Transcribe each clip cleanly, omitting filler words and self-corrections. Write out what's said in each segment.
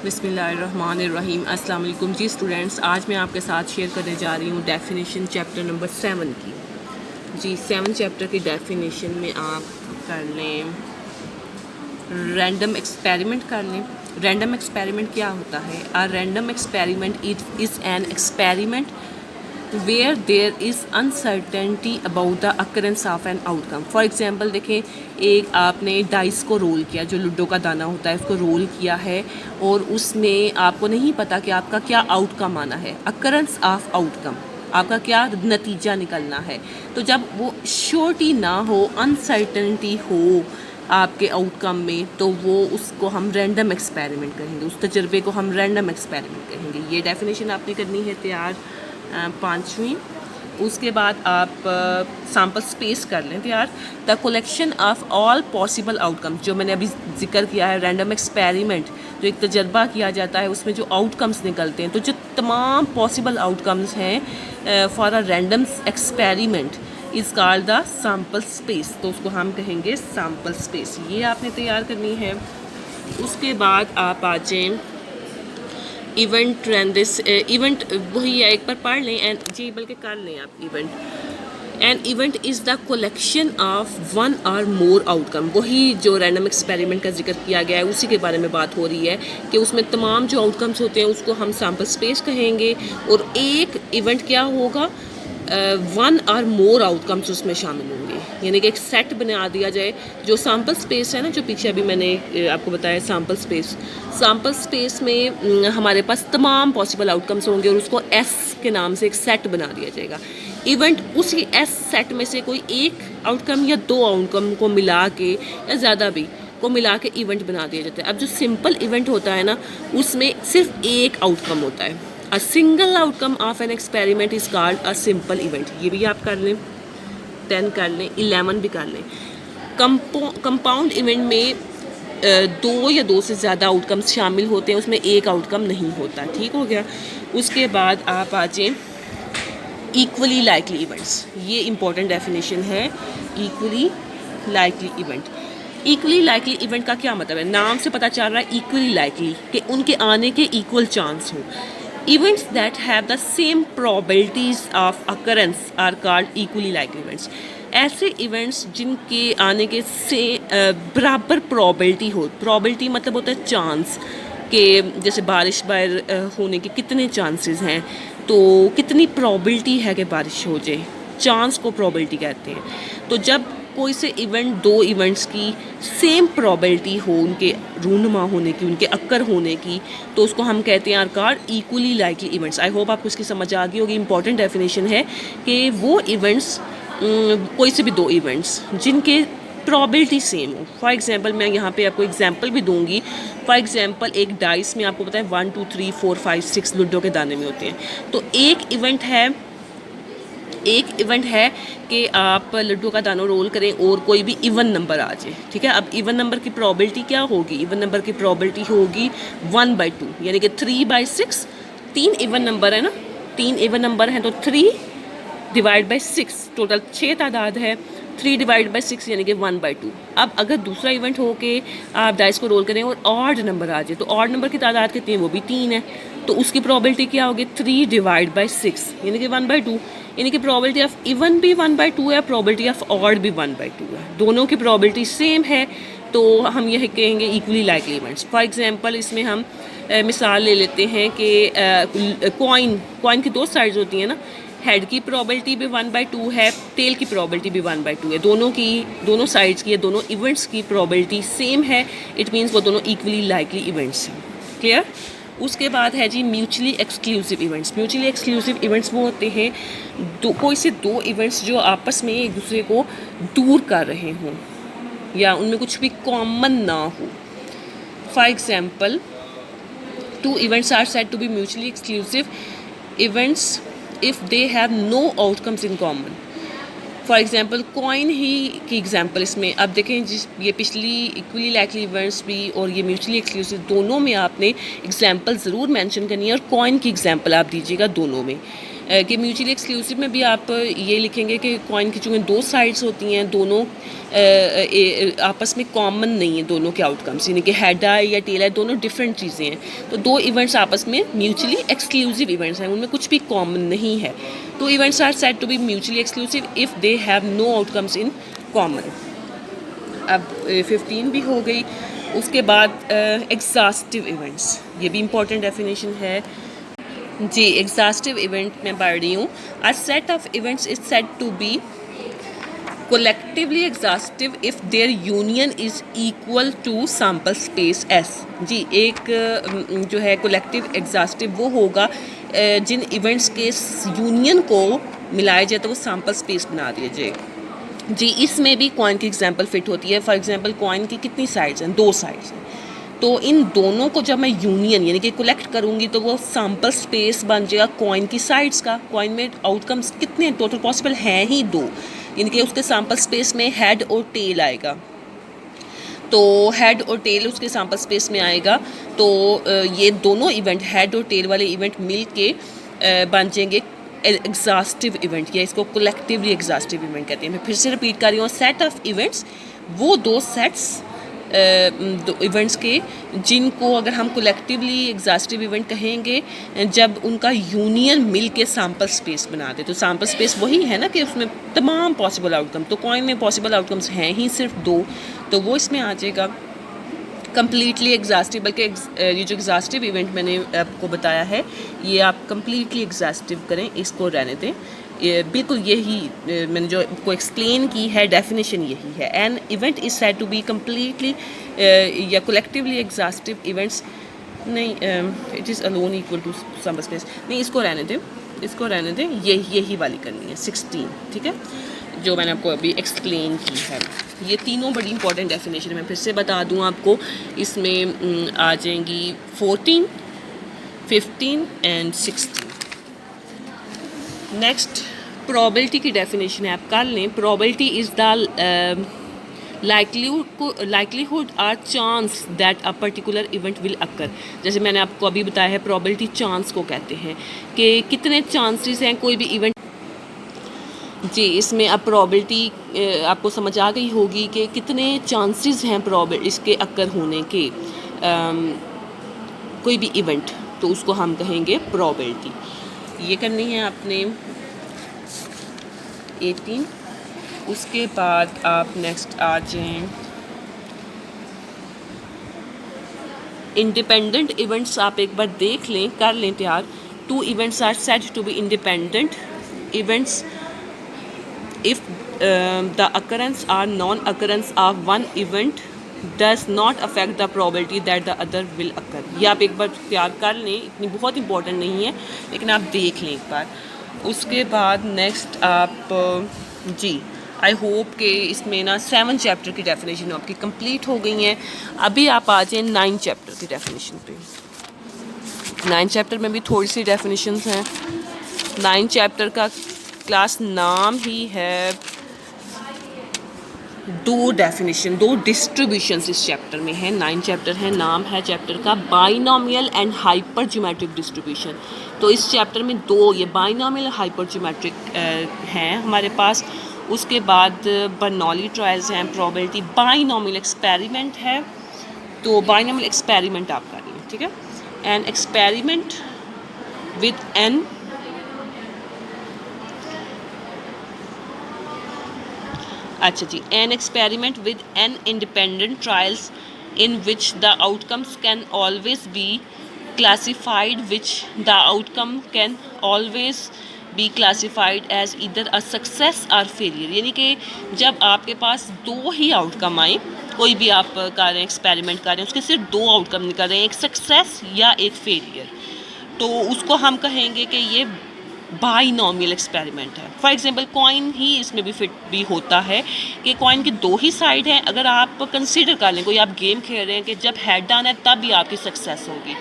बिस्मिल्लाहिर्रहमानिर्रहीम। अस्सलाम वालेकुम जी स्टूडेंट्स, आज मैं आपके साथ शेयर करने जा रही हूँ डेफिनेशन चैप्टर नंबर 7 की। जी 7 चैप्टर की डेफिनेशन में आप कर लें रैंडम एक्सपेरिमेंट कर लें। रैंडम एक्सपेरिमेंट क्या होता है? A random experiment is an experiment where there is uncertainty about the occurrence of an outcome. For example देखें, एक आपने डाइस को रोल किया, जो लूडो का दाना होता है उसको रोल किया है और उसमें आपको नहीं पता कि आपका क्या आउटकम आना है, अकरेंस ऑफ आउटकम, आपका क्या नतीजा निकलना है। तो जब वो श्योरिटी ना हो, अनसर्टेनिटी हो आपके आउटकम में, तो वो उसको हम रैंडम एक्सपेरिमेंट कहेंगे, उस तजर्बे को हम रैंडम एक्सपेरिमेंट कहेंगे। ये डेफिनेशन आपने करनी है तैयार 5वीं। उसके बाद आप सैम्पल स्पेस कर लें तैयार। The collection of all possible outcomes, जो मैंने अभी जिक्र किया है, रैंडम एक्सपेरिमेंट जो एक तजर्बा किया जाता है उसमें जो आउटकम्स निकलते हैं, तो जो तमाम पॉसिबल आउटकम्स हैं for a random experiment is called the sample space. तो उसको हम कहेंगे सैम्पल स्पेस। ये आपने तैयार करनी है। उसके बाद आप आ जाएँ इवेंट ट्रेंडिस। इवेंट वही है, एक बार पढ़ लें एंड जी बल्कि कर लें आप। Event an event is the collection of one और मोर आउटकम। वही जो रैंडम एक्सपेरिमेंट का जिक्र किया गया है उसी के बारे में बात हो रही है कि उसमें तमाम जो आउटकम्स होते हैं उसको हम सैम्पल स्पेस कहेंगे। और एक इवेंट क्या होगा, वन और मोर आउटकम्स उसमें शामिल होंगे, यानी कि एक सेट बना दिया जाए। जो सैम्पल स्पेस है ना, जो पीछे अभी मैंने आपको बताया सैम्पल स्पेस में हमारे पास तमाम पॉसिबल आउटकम्स होंगे और उसको एस के नाम से एक सेट बना दिया जाएगा। इवेंट उसी एस सेट में से कोई एक आउटकम या दो आउटकम को मिला के या ज़्यादा भी को मिला के इवेंट बना दिया जाता है। अब जो सिंपल इवेंट होता है ना, उसमें सिर्फ एक आउटकम होता है। A single outcome of an experiment is called a simple event. ये भी आप कर लें, 10 कर लें, 11 भी कर लें। कंपाउंड इवेंट में दो या दो से ज़्यादा आउटकम्स शामिल होते हैं, उसमें एक आउटकम नहीं होता। ठीक हो गया। उसके बाद आप आ जाएँ इक्वली लाइकली इवेंट्स। ये इंपॉर्टेंट डेफिनेशन है, equally likely event. Equally likely event का क्या मतलब है? नाम से पता चल रहा है इक्वली लाइकली कि उनके आने के इक्वल चांस हो। Events that have the same probabilities of occurrence are called equally likely events. ऐसे इवेंट्स जिनके आने के से बराबर probability हो। probability मतलब होता है चांस, कि जैसे बारिश बाहर होने के कितने चांसेस हैं, तो कितनी probability है कि बारिश हो जाए, चांस को probability कहते हैं। तो जब कोई से इवेंट, दो इवेंट्स की सेम प्रोबेबिलिटी हो, उनके रूनुमा होने की, उनके अक्कर होने की, तो उसको हम कहते हैं are called equally likely events. I hope आपको इसकी समझ आ गई होगी। इंपॉर्टेंट डेफिनेशन है कि वो इवेंट्स, कोई से भी दो इवेंट्स जिनके प्रोबेबिलिटी सेम हो। फॉर एग्जांपल मैं यहाँ पे आपको एग्जांपल भी दूंगी। फॉर एग्जांपल एक डाइस में आपको पता है 1 2 3 4 5 6 लूडो के दाने में होते हैं। तो एक इवेंट है कि आप लड्डू का दाना रोल करें और कोई भी इवन नंबर आ जाए। ठीक है। अब इवन नंबर की प्रोबेबिलिटी क्या होगी? इवन नंबर की प्रोबेबिलिटी होगी 1/2, यानी कि 3/6। 3 इवन नंबर है ना, 3 इवन नंबर हैं, तो 3 डिवाइड बाई 6, टोटल 6 तादाद है। 3 डिवाइड बाई 6 यानी कि 1/2। अब अगर दूसरा इवेंट हो के आप डाइस को रोल करें और ऑड नंबर आ जाए, तो ऑड नंबर की तादाद कितनी है? वो भी 3 है। तो उसकी प्रोबेबिलिटी क्या होगी? 3 डिवाइड बाई 6 यानी कि 1/2। यानी कि प्रोबेबिलिटी ऑफ इवन भी 1/2 है, प्रोबेबिलिटी ऑफ ऑड भी 1/2 है। दोनों की प्रोबेबिलिटी सेम है, तो हम यह कहेंगे equally likely events. For example इसमें हम मिसाल ले लेते हैं कि कॉइन की दो साइड्स होती हैं ना। हेड की प्रोबेबिलिटी भी 1/2 है, टेल की प्रोबेबिलिटी भी 1/2 है। दोनों साइड्स की, दोनों इवेंट्स की प्रोबेबिलिटी सेम है। इट मीन्स वो दोनों इक्वली लाइकली इवेंट्स हैं। क्लियर? उसके बाद है जी mutually exclusive events. Mutually exclusive events वो होते हैं कोई से दो इवेंट्स जो आपस में एक दूसरे को दूर कर रहे हों या उनमें कुछ भी कॉमन ना हो। For example, 2 events are said to be mutually exclusive events if they have no outcomes in common. For example coin ही की एग्जांपल इसमें अब देखें, जिस ये पिछली इक्वली लाइकली इवेंट्स भी और ये म्यूचुअली एक्सक्लूसिव, दोनों में आपने एग्जांपल ज़रूर मेंशन करनी है और कॉइन की एग्जांपल आप दीजिएगा दोनों में। कि म्यूचुअली एक्सक्लूसिव में भी आप ये लिखेंगे कि कॉइन की चूँकि दो साइड्स होती हैं, दोनों आपस में कॉमन नहीं है दोनों के आउटकम्स, यानी कि हेड है या टेल है, दोनों डिफरेंट चीज़ें हैं। तो दो इवेंट्स आपस में म्यूचुअली एक्सक्लूसिव इवेंट्स हैं, उनमें कुछ भी कॉमन नहीं है। तो events are said to be mutually exclusive if they have no outcomes in common. अब 15 भी हो गई। उसके बाद एग्जॉस्टिव इवेंट्स, ये भी इम्पोर्टेंट डेफिनेशन है जी। एग्जॉस्टिव इवेंट में पढ़ रही हूँ। A set of events is said to be collectively exhaustive if their union is equal to sample space S। जी, एक जो है collective exhaustive वो होगा जिन इवेंट्स के यूनियन को मिलाया जाए तो वो सैम्पल स्पेस बना दिया जाए। जी, इसमें भी कॉइन की एग्जांपल फिट होती है। फॉर एग्जांपल कॉइन की कितनी साइड्स हैं? दो साइड्स हैं। तो इन दोनों को जब मैं यूनियन यानी कि कलेक्ट करूँगी तो वो सैम्पल स्पेस बन जाएगा कॉइन की साइड्स का। कॉइन में आउटकम्स कितने टोटल पॉसिबल हैं? ही दो, यानी कि उसके सैम्पल स्पेस में हेड और टेल आएगा। तो हेड और टेल उसके सैम्पल स्पेस में आएगा। तो ये दोनों इवेंट, हेड और टेल वाले इवेंट मिल के बन जाएंगे एग्जॉस्टिव इवेंट, या इसको कलेक्टिवली एग्जॉस्टिव इवेंट कहते हैं। मैं फिर से रिपीट कर रही हूँ, सेट ऑफ इवेंट्स वो दो सेट्स दो इवेंट्स के जिनको अगर हम कलेक्टिवली एग्जॉस्टिव इवेंट कहेंगे जब उनका यूनियन मिल के सैम्पल स्पेस बना दे। तो सैम्पल स्पेस वही है ना कि उसमें तमाम पॉसिबल आउटकम, तो कॉइन में पॉसिबल आउटकम्स हैं ही सिर्फ दो, तो वो इसमें आ जाएगा कम्प्लीटली एग्जॉस्टिव। बल्कि ये जो एग्जॉस्टिव इवेंट मैंने आपको बताया है ये आप कम्प्लीटली एग्जॉस्टिव करें, इसको रहने दें। बिल्कुल यही मैंने जो को एक्सप्लेन की है डेफिनेशन यही है। An event is said to be completely या कलेक्टिवली एग्जॉस्टिव इवेंट्स नहीं, it is alone equal to sample space नहीं, इसको रहने दें, इसको रहने दें। यही वाली करनी है 16, ठीक है, जो मैंने आपको अभी एक्सप्लेन की है। ये तीनों बड़ी इंपॉर्टेंट डेफिनेशन मैं फिर से बता दूं आपको। इसमें आ जाएंगी 14, 15 एंड 16। नेक्स्ट प्रोबेबिलिटी की डेफिनेशन है, आप कर लें। Probability is the likelihood or chance that a particular event will occur। जैसे मैंने आपको अभी बताया है प्रोबेबिलिटी चांस को कहते हैं कि कितने चांसेस हैं कोई भी इवेंट। जी, इसमें अब प्रोबेबिलिटी आपको समझ आ गई होगी कि कितने चांसेस हैं इसके अक्कर होने के कोई भी इवेंट, तो उसको हम कहेंगे प्रोबेबिलिटी। ये करनी है आपने 18। उसके बाद आप नेक्स्ट आ जाएं इंडिपेंडेंट इवेंट्स। आप एक बार देख लें, कर लें तैयार। 2 events are said to be independent events if the occurrence or non-occurrence of one event does not affect the probability that the other will occur। ये आप एक बार तैयार कर लें, इतनी बहुत इंपॉर्टेंट नहीं है लेकिन आप देख लें एक बार। उसके बाद नेक्स्ट आप जी, आई होप कि इसमें ना 7 चैप्टर की डेफिनेशन आपकी कंप्लीट हो गई हैं। अभी आप आ जाएँ 9 चैप्टर की डेफिनेशन पे। 9 चैप्टर में भी थोड़ी सी डेफिनेशंस हैं। 9 चैप्टर का क्लास नाम ही है, 2 डेफिनेशन, 2 डिस्ट्रीब्यूशंस इस चैप्टर में है। 9 चैप्टर है, नाम है चैप्टर का binomial and hyper geometric distribution. तो इस चैप्टर में 2 ये बाइनोमियल हाइपर ज्योमेट्रिक हैं हमारे पास। उसके बाद बर्नौली ट्रायल्स हैं, प्रोबेबिलिटी, बाइनोमियल एक्सपेरिमेंट है। तो बाइनोमियल एक्सपेरिमेंट आप कर रही हैं, ठीक है। एन एक्सपेरिमेंट विद एन, अच्छा जी, an experiment with an independent trials in which the outcomes can always be classified, which the outcome can always be classified as either a success और failure. यानी कि जब आपके पास 2 ही आउटकम आए, कोई भी आप कर रहे हैं, एक्सपेरिमेंट कर रहे हैं, उसके सिर्फ 2 आउटकम निकल रहे हैं, एक सक्सेस या एक फेलियर, तो उसको हम कहेंगे कि ये बाइनोमियल एक्सपेरिमेंट है। फॉर एग्जांपल कॉइन ही इसमें भी फिट भी होता है कि कॉइन की 2 ही साइड हैं। अगर आप कंसीडर कर लें, कोई आप गेम खेल रहे हैं कि जब हेड आना है तब ही आपकी सक्सेस होगी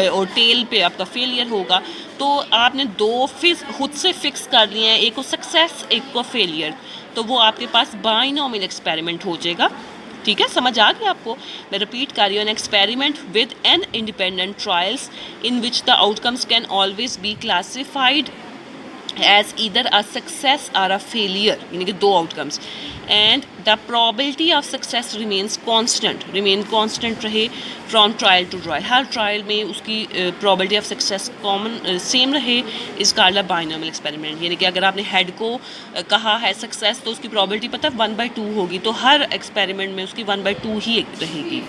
और टेल पे आपका फेलियर होगा, तो आपने 2 खुद से फिक्स कर लिए हैं, एक को सक्सेस एक को फेलियर, तो वो आपके पास बाइनोमियल एक्सपेरिमेंट हो जाएगा। ठीक है, समझ आ गया आपको। मैं रिपीट कर रही हूँ, an experiment with an independent trials in which the outcomes can always be classified as either a success और अ फेलियर, यानी कि 2 outcomes, and the probability of success remains constant रहे फ्रॉम ट्रायल टू ट्रायल, हर trial में उसकी probability of success common same रहे, इस called a binomial experiment. यानी कि अगर आपने हेड को कहा है सक्सेस तो उसकी प्रोबेबिलिटी पता है 1/2 होगी, तो हर एक्सपेरिमेंट में उसकी 1/2 ही रहेगी।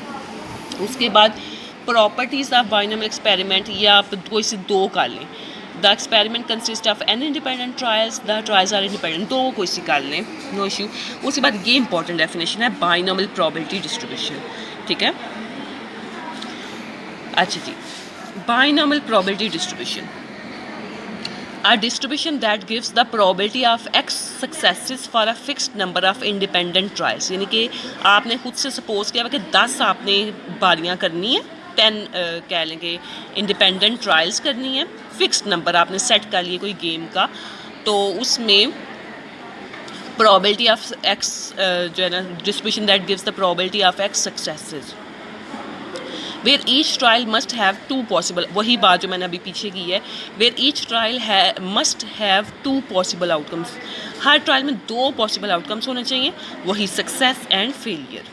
उसके बाद प्रॉपर्टीज़ ऑफ बाइनोमियल एक्सपेरिमेंट, या आप कोई से 2 कर लें। The experiment consist of n independent trials, the trials are independent, 2 कोई सी कर लें, नो इशू। उसके बाद ये इंपॉर्टेंट डेफिनेशन है बाइनोमियल प्रोबेबिलिटी डिस्ट्रीब्यूशन, ठीक है। अच्छा जी, binomial probability distribution, a distribution that gives the probability of x successes for a fixed number of independent trials। यानी कि आपने खुद से सपोज किया कि 10 आपने बारियां करनी है, 10 कह लेंगे इंडिपेंडेंट ट्रायल्स करनी है, फिक्स्ड नंबर आपने सेट कर लिए कोई गेम का, तो उसमें probability of x जो है ना distribution that gives the probability of x successes where each trial must have 2 possible, वही बात जो मैंने अभी पीछे की है, where each trial must have 2 possible outcomes, her trial में 2 पॉसिबल आउटकम्स होने चाहिए, वही success and failure.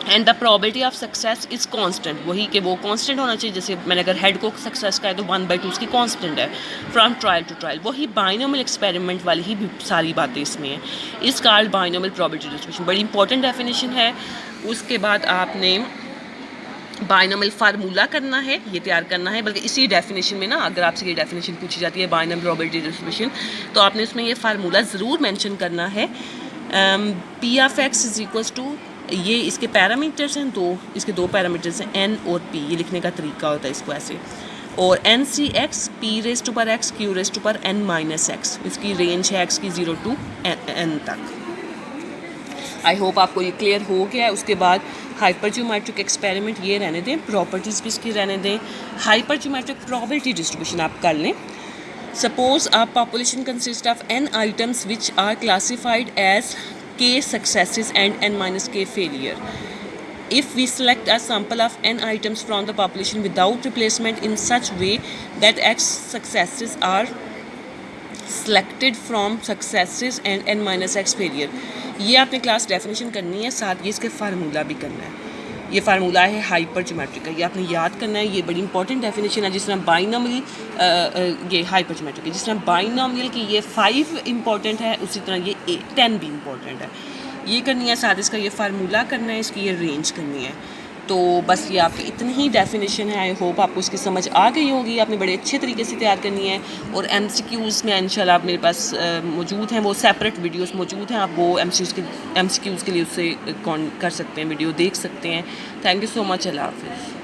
And the probability of success is constant, वही कि वो कांस्टेंट होना चाहिए। जैसे मैंने अगर हेड को सक्सेस का है तो 1/2 उसकी कांस्टेंट है फ्रॉम ट्रायल टू ट्रायल, वही बाइनोमियल एक्सपेरिमेंट वाली ही भी सारी बातें इसमें हैं। इस कॉल्ड बाइनोमियल प्रोबेबिलिटी डिस्ट्रीब्यूशन, बड़ी इंपॉर्टेंट डेफिनेशन है। उसके बाद आपने बाइनोमियल फार्मूला करना है, ये तैयार करना है, बल्कि इसी डेफिनेशन में ना अगर आपसे ये डेफिनेशन पूछी जाती है बाइनोमियल प्रोबेबिलिटी डिस्ट्रीब्यूशन, तो आपने उसमें ये फार्मूला ज़रूर मेंशन करना है। P of X is equals to, ये इसके पैरामीटर्स हैं 2, इसके 2 पैरामीटर्स हैं एन और पी, ये लिखने का तरीका होता है इसको ऐसे, और n C x p raise to पर एक्स क्यू रेज टू पर एन माइनस एक्स, इसकी रेंज है एक्स की 0 to n तक। आई होप आपको ये क्लियर हो गया है। उसके बाद हाइपरज्योमेट्रिक एक्सपेरिमेंट ये रहने दें, प्रॉपर्टीज़ भी इसकी रहने दें। हाइपरज्योमेट्रिक प्रोबेबिलिटी डिस्ट्रीब्यूशन आप कर लें। Suppose a population consist of n items which are classified as k successes and n minus k failure. If we select a sample of n items from the population without replacement in such way that x successes are selected from successes and n minus x failure, ये आपने class definition करनी है, साथ ये इसके formula भी करना है। ये फार्मूला है हाइपरज्योमेट्रिक का, ये आपने याद करना है। ये बड़ी इंपॉर्टेंट डेफिनेशन है। जिस तरह बाइनोमियल ये हाइपरज्योमेट्रिक है, जिस तरह बाइनोमियल की ये 5 इंपॉर्टेंट है, उसी तरह ये 10 भी इंपॉर्टेंट है। ये करनी है, साथ इसका ये फार्मूला करना है, इसकी ये रेंज करनी है। तो बस ये आपकी इतनी ही डेफिनेशन है। आई होप आपको इसकी समझ आ गई होगी। आपने बड़े अच्छे तरीके से तैयार करनी है। और MCQs में इंशाल्लाह आप मेरे पास मौजूद हैं, वो सेपरेट वीडियोस मौजूद हैं, आप वो MCQs के लिए उससे कर सकते हैं, वीडियो देख सकते हैं। थैंक यू सो मच, अल्लाह हाफ़िज़।